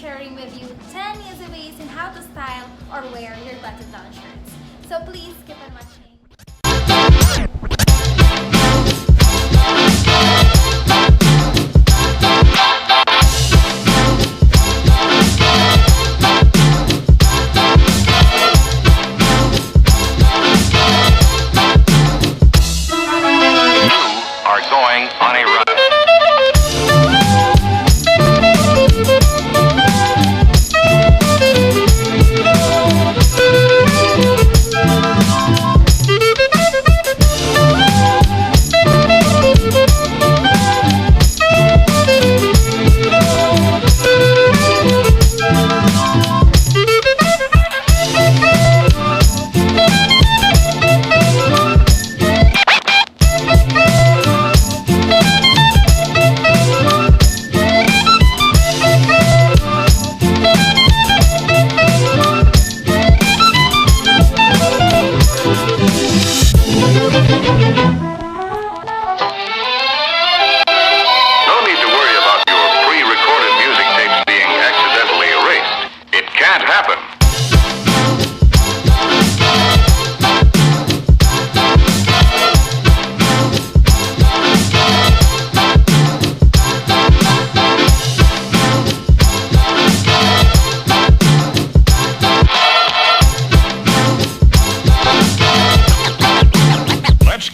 sharing with you 10 easy ways in how to style or wear your button-down shirts. So please keep on watching. Going on a run.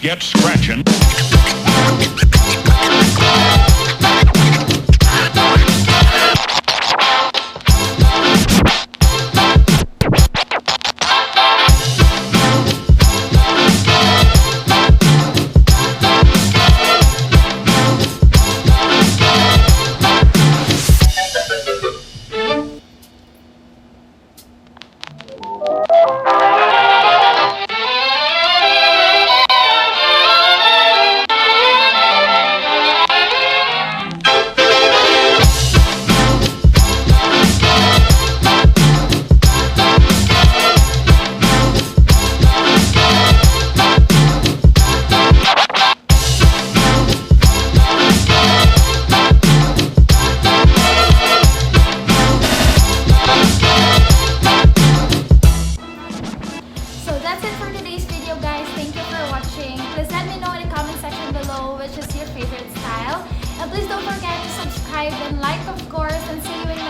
Get scratching. Please let me know in the comment section below which is your favorite style. And please don't forget to subscribe and like, of course, and see you in